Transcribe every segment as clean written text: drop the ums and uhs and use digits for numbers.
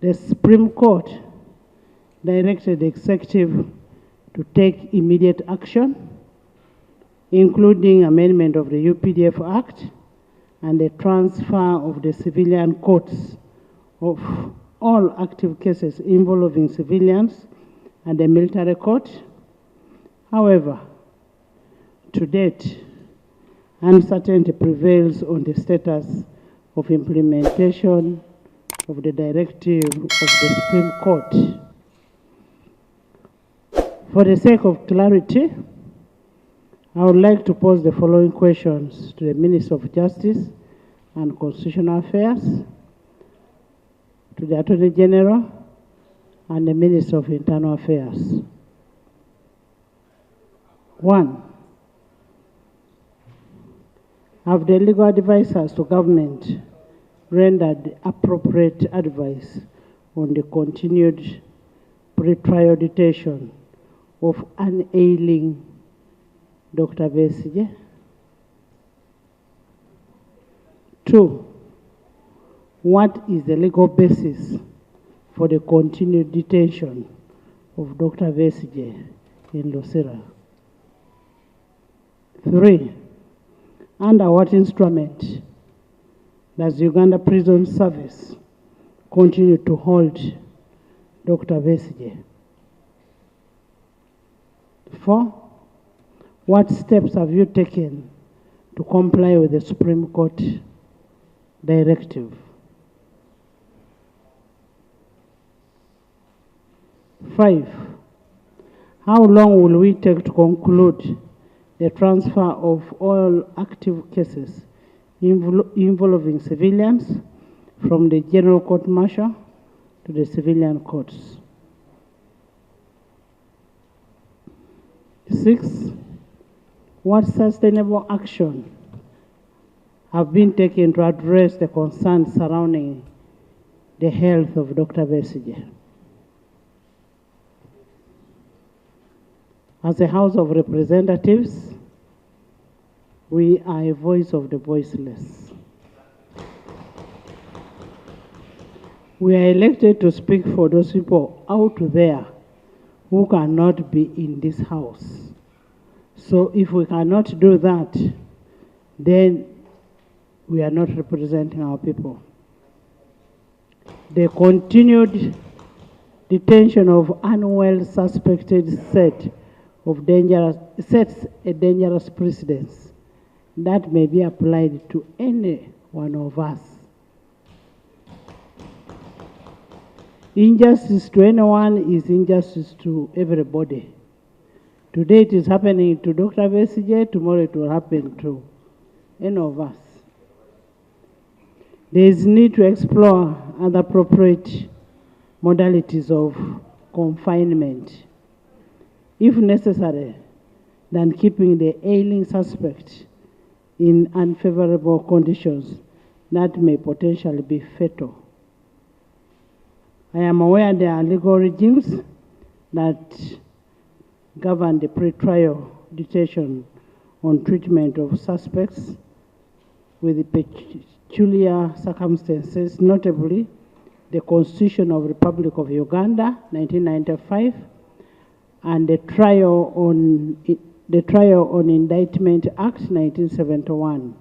The Supreme Court directed the executive to take immediate action, including amendment of the UPDF Act and the transfer of the civilian courts of all active cases involving civilians and the military court. However, to date, uncertainty prevails on the status of implementation of the directive of the Supreme Court. For the sake of clarity, I would like to pose the following questions to the Minister of Justice and Constitutional Affairs, to the Attorney General, and the Minister of Internal Affairs. 1. Have the legal advisors to government rendered appropriate advice on the continued pre-trial detention of an ailing Dr. Besigye? 2. What is the legal basis for the continued detention of Dr. Besigye in Lucera? 3. Under what instrument does Uganda Prison Service continue to hold Dr. Besigye? 4. What steps have you taken to comply with the Supreme Court directive? 5. How long will we take to conclude the transfer of all active cases involving civilians from the General Court Martial to the civilian courts? 6. What sustainable action have been taken to address the concerns surrounding the health of Dr. Besigye? As a House of Representatives, we are a voice of the voiceless. We are elected to speak for those people out there who cannot be in this house. So if we cannot do that, then we are not representing our people. The continued detention of unwell suspected sets a dangerous precedence that may be applied to any one of us. Injustice to anyone is injustice to everybody. Today it is happening to Dr. Besigye, tomorrow it will happen to any of us. There is need to explore other appropriate modalities of confinement, if necessary, than keeping the ailing suspect in unfavorable conditions that may potentially be fatal. I am aware there are legal regimes that govern the pre-trial detention on treatment of suspects with peculiar circumstances, notably the Constitution of the Republic of Uganda, 1995, and the Trial on Indictment Act, 1971.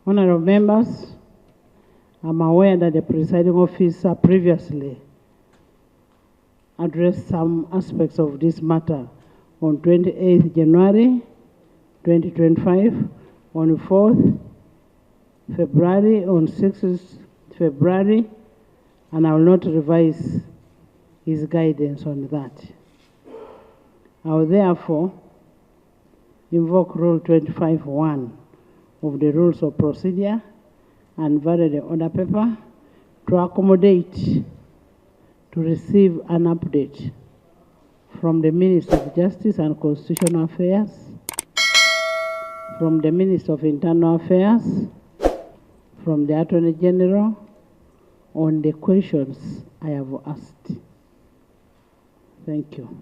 Honorable members, I'm aware that the presiding officer previously addressed some aspects of this matter on 28th January 2025, on 4th February, on 6th February, and I will not revise his guidance on that. I will therefore invoke Rule 25(1) of the Rules of Procedure and vary the order paper to accommodate to receive an update from the Minister of Justice and Constitutional Affairs, from the Minister of Internal Affairs, from the Attorney General on the questions I have asked. Thank you.